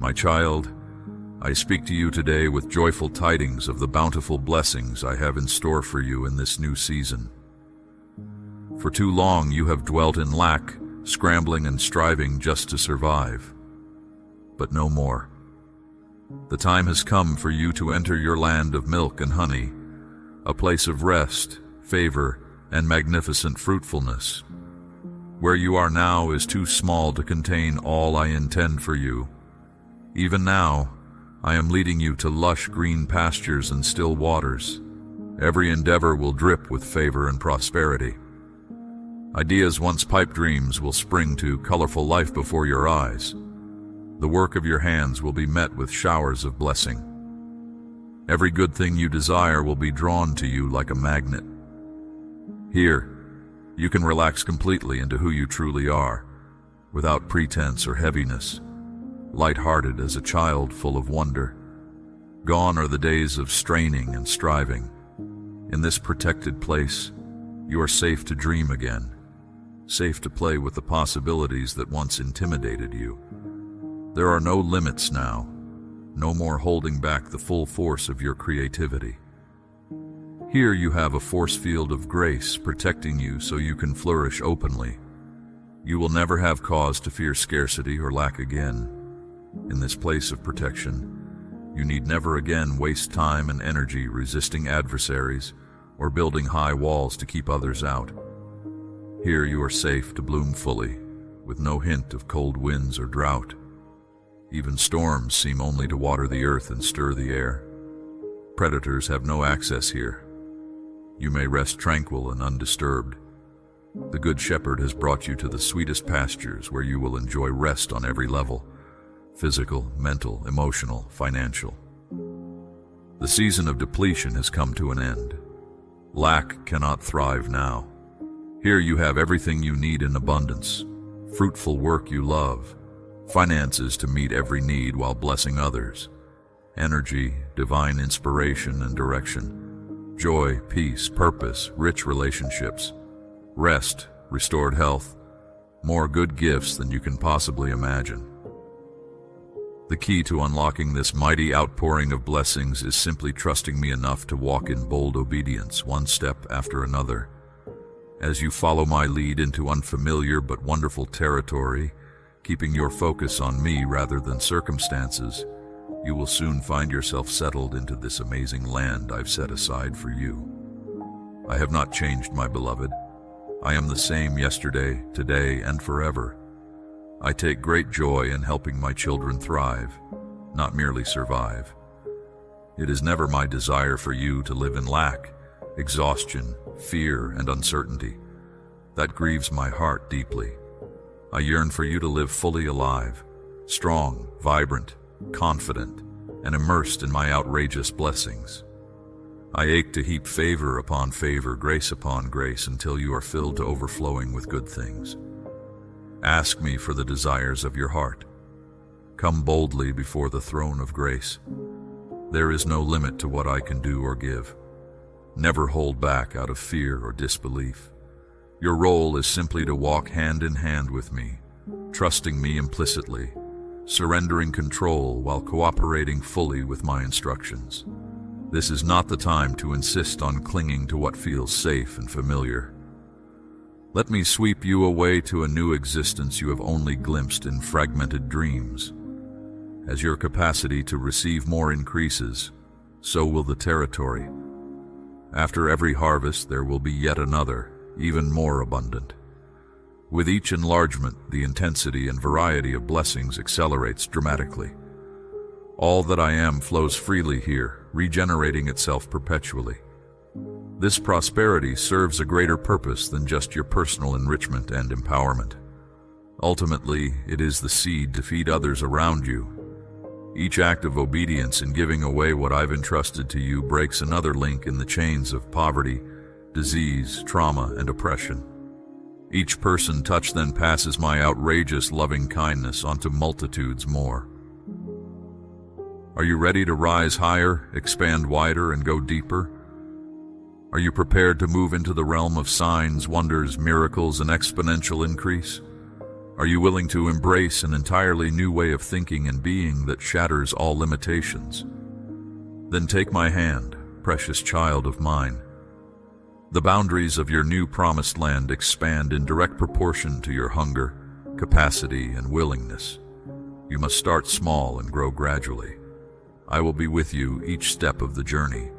My child, I speak to you today with joyful tidings of the bountiful blessings I have in store for you in this new season. For too long you have dwelt in lack, scrambling and striving just to survive. But no more. The time has come for you to enter your land of milk and honey, a place of rest, favor, and magnificent fruitfulness. Where you are now is too small to contain all I intend for you. Even now, I am leading you to lush green pastures and still waters. Every endeavor will drip with favor and prosperity. Ideas once pipe dreams will spring to colorful life before your eyes. The work of your hands will be met with showers of blessing. Every good thing you desire will be drawn to you like a magnet. Here, you can relax completely into who you truly are, without pretense or heaviness, light-hearted as a child full of wonder. Gone are the days of straining and striving. In this protected place, you are safe to dream again, safe to play with the possibilities that once intimidated you. There are no limits now, no more holding back the full force of your creativity. Here you have a force field of grace protecting you so you can flourish openly. You will never have cause to fear scarcity or lack again. In this place of protection, you need never again waste time and energy resisting adversaries or building high walls to keep others out. Here you are safe to bloom fully, with no hint of cold winds or drought. Even storms seem only to water the earth and stir the air. Predators have no access here. You may rest tranquil and undisturbed. The Good Shepherd has brought you to the sweetest pastures where you will enjoy rest on every level: physical, mental, emotional, financial. The season of depletion has come to an end. Lack cannot thrive now. Here you have everything you need in abundance: fruitful work you love, finances to meet every need while blessing others, energy, divine inspiration and direction, joy, peace, purpose, rich relationships, rest, restored health, more good gifts than you can possibly imagine. The key to unlocking this mighty outpouring of blessings is simply trusting me enough to walk in bold obedience, one step after another. As you follow my lead into unfamiliar but wonderful territory, keeping your focus on me rather than circumstances, you will soon find yourself settled into this amazing land I've set aside for you. I have not changed, my beloved. I am the same yesterday, today, and forever. I take great joy in helping my children thrive, not merely survive. It is never my desire for you to live in lack, exhaustion, fear, and uncertainty. That grieves my heart deeply. I yearn for you to live fully alive, strong, vibrant, confident, and immersed in my outrageous blessings. I ache to heap favor upon favor, grace upon grace, until you are filled to overflowing with good things. Ask me for the desires of your heart. Come boldly before the throne of grace. There is no limit to what I can do or give. Never hold back out of fear or disbelief. Your role is simply to walk hand in hand with me, trusting me implicitly, surrendering control while cooperating fully with my instructions. This is not the time to insist on clinging to what feels safe and familiar. Let me sweep you away to a new existence you have only glimpsed in fragmented dreams. As your capacity to receive more increases, so will the territory. After every harvest, there will be yet another, even more abundant. With each enlargement, the intensity and variety of blessings accelerates dramatically. All that I am flows freely here, regenerating itself perpetually. This prosperity serves a greater purpose than just your personal enrichment and empowerment. Ultimately, it is the seed to feed others around you. Each act of obedience in giving away what I've entrusted to you breaks another link in the chains of poverty, disease, trauma, and oppression. Each person touched then passes my outrageous loving kindness onto multitudes more. Are you ready to rise higher, expand wider, and go deeper? Are you prepared to move into the realm of signs, wonders, miracles, and exponential increase? Are you willing to embrace an entirely new way of thinking and being that shatters all limitations? Then take my hand, precious child of mine. The boundaries of your new promised land expand in direct proportion to your hunger, capacity, and willingness. You must start small and grow gradually. I will be with you each step of the journey.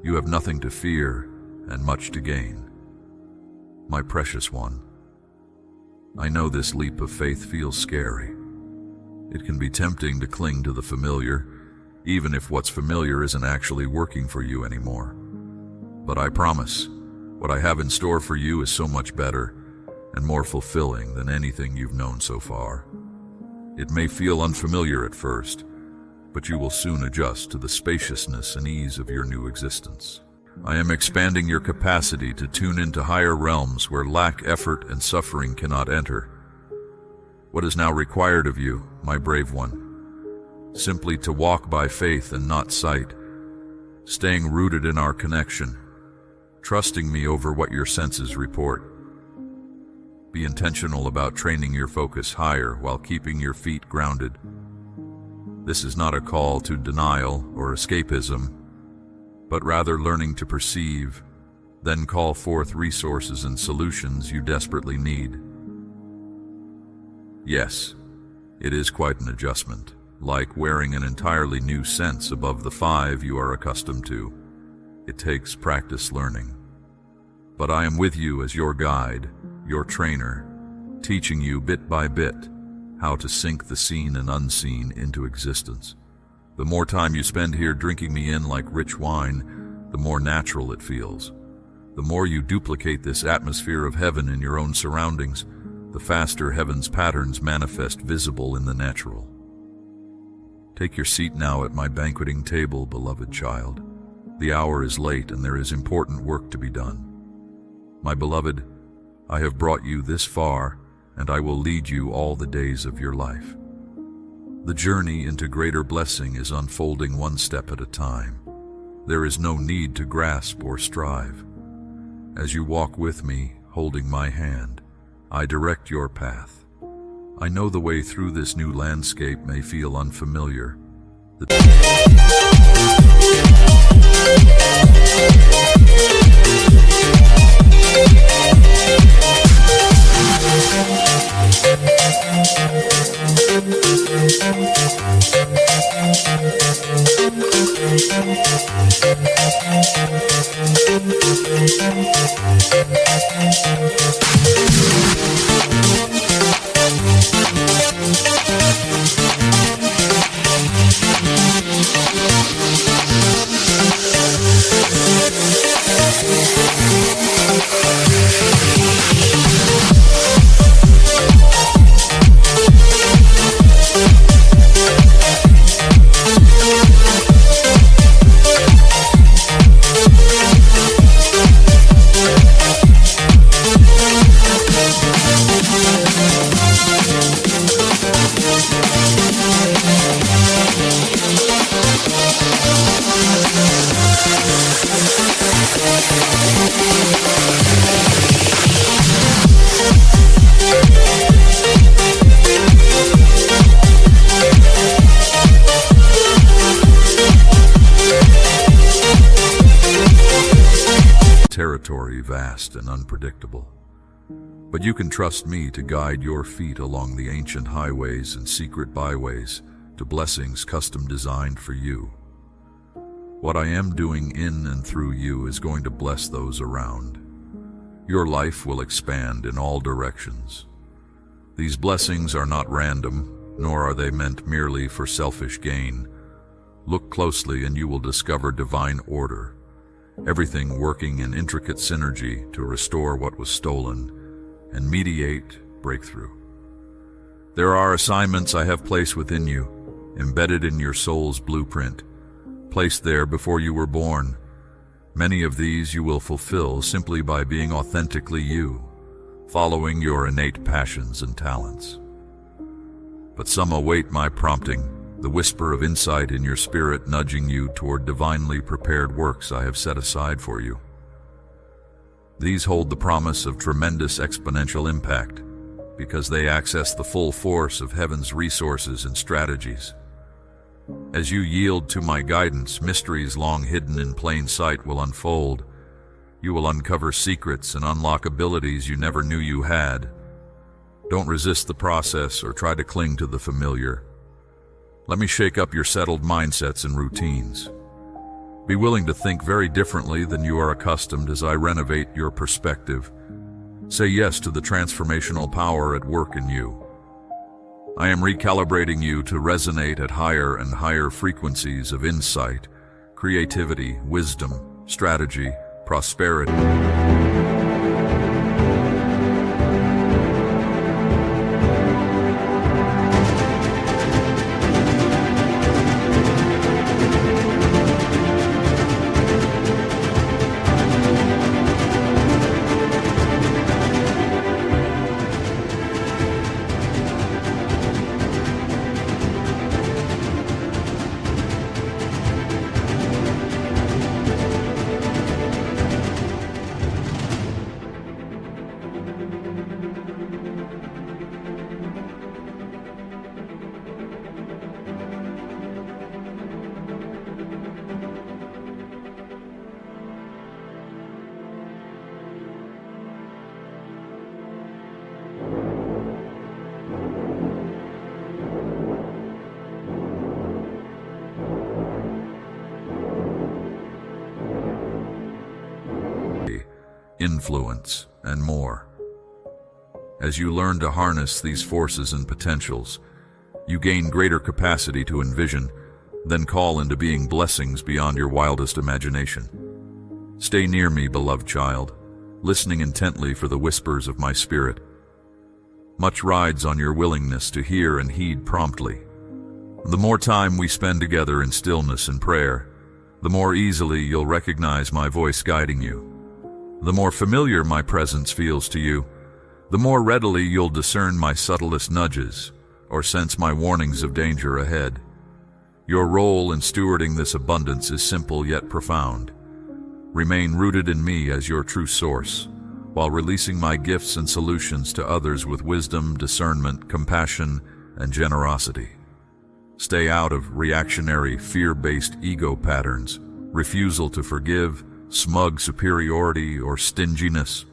You have nothing to fear and much to gain. My precious one, I know this leap of faith feels scary. It can be tempting to cling to the familiar, even if what's familiar isn't actually working for you anymore. But I promise, what I have in store for you is so much better and more fulfilling than anything you've known so far. It may feel unfamiliar at first, but you will soon adjust to the spaciousness and ease of your new existence. I am expanding your capacity to tune into higher realms where lack, effort, and suffering cannot enter. What is now required of you, my brave one? Simply to walk by faith and not sight, staying rooted in our connection, trusting me over what your senses report. Be intentional about training your focus higher while keeping your feet grounded. This is not a call to denial or escapism, but rather learning to perceive, then call forth resources and solutions you desperately need. Yes, it is quite an adjustment, like wearing an entirely new sense above the 5 you are accustomed to. It takes practice learning. But I am with you as your guide, your trainer, teaching you bit by bit how to sink the seen and unseen into existence. The more time you spend here drinking me in like rich wine, the more natural it feels. The more you duplicate this atmosphere of heaven in your own surroundings, the faster heaven's patterns manifest visible in the natural. Take your seat now at my banqueting table, beloved child. The hour is late and there is important work to be done. My beloved, I have brought you this far, and I will lead you all the days of your life. The journey into greater blessing is unfolding one step at a time. There is no need to grasp or strive. As you walk with me, holding my hand, I direct your path. I know the way through this new landscape may feel unfamiliar. Territory vast and unpredictable, but you can trust me to guide your feet along the ancient highways and secret byways to blessings custom designed for you. What I am doing in and through you is going to bless those around. Your life will expand in all directions. These blessings are not random, nor are they meant merely for selfish gain. Look closely and you will discover divine order, everything working in intricate synergy to restore what was stolen and mediate breakthrough. There are assignments I have placed within you, embedded in your soul's blueprint, placed there before you were born. Many of these you will fulfill simply by being authentically you, following your innate passions and talents. But some await my prompting, the whisper of insight in your spirit nudging you toward divinely prepared works I have set aside for you. These hold the promise of tremendous exponential impact, because they access the full force of heaven's resources and strategies. As you yield to my guidance, mysteries long hidden in plain sight will unfold. You will uncover secrets and unlock abilities you never knew you had. Don't resist the process or try to cling to the familiar. Let me shake up your settled mindsets and routines. Be willing to think very differently than you are accustomed as I renovate your perspective. Say yes to the transformational power at work in you. I am recalibrating you to resonate at higher and higher frequencies of insight, creativity, wisdom, strategy, prosperity. Influence, and more. As you learn to harness these forces and potentials, you gain greater capacity to envision, then call into being blessings beyond your wildest imagination. Stay near me, beloved child, listening intently for the whispers of my spirit. Much rides on your willingness to hear and heed promptly. The more time we spend together in stillness and prayer, the more easily you'll recognize my voice guiding you. The more familiar my presence feels to you, the more readily you'll discern my subtlest nudges or sense my warnings of danger ahead. Your role in stewarding this abundance is simple yet profound. Remain rooted in me as your true source, while releasing my gifts and solutions to others with wisdom, discernment, compassion, and generosity. Stay out of reactionary, fear-based ego patterns, refusal to forgive, smug superiority, or stinginess.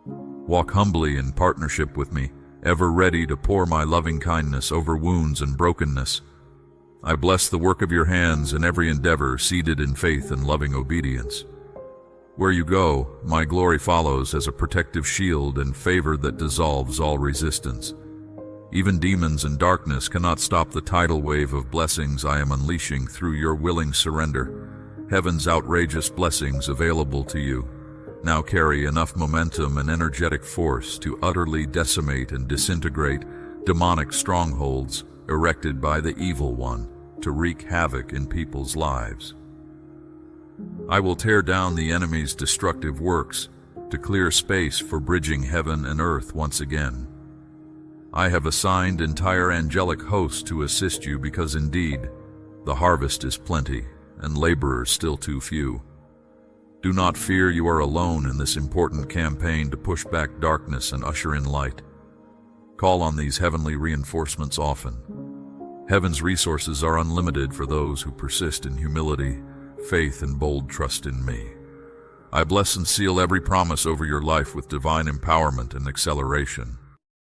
Walk humbly in partnership with me, ever ready to pour my loving kindness over wounds and brokenness. I bless the work of your hands in every endeavor, seated in faith and loving obedience. Where you go, my glory follows as a protective shield and favor that dissolves all resistance. Even demons and darkness cannot stop the tidal wave of blessings I am unleashing through your willing surrender. Heaven's outrageous blessings available to you now carry enough momentum and energetic force to utterly decimate and disintegrate demonic strongholds erected by the evil one to wreak havoc in people's lives. I will tear down the enemy's destructive works to clear space for bridging heaven and earth once again. I have assigned entire angelic hosts to assist you because indeed, the harvest is plenty and laborers still too few. Do not fear you are alone in this important campaign to push back darkness and usher in light. Call on these heavenly reinforcements often. Heaven's resources are unlimited for those who persist in humility, faith, and bold trust in me. I bless and seal every promise over your life with divine empowerment and acceleration.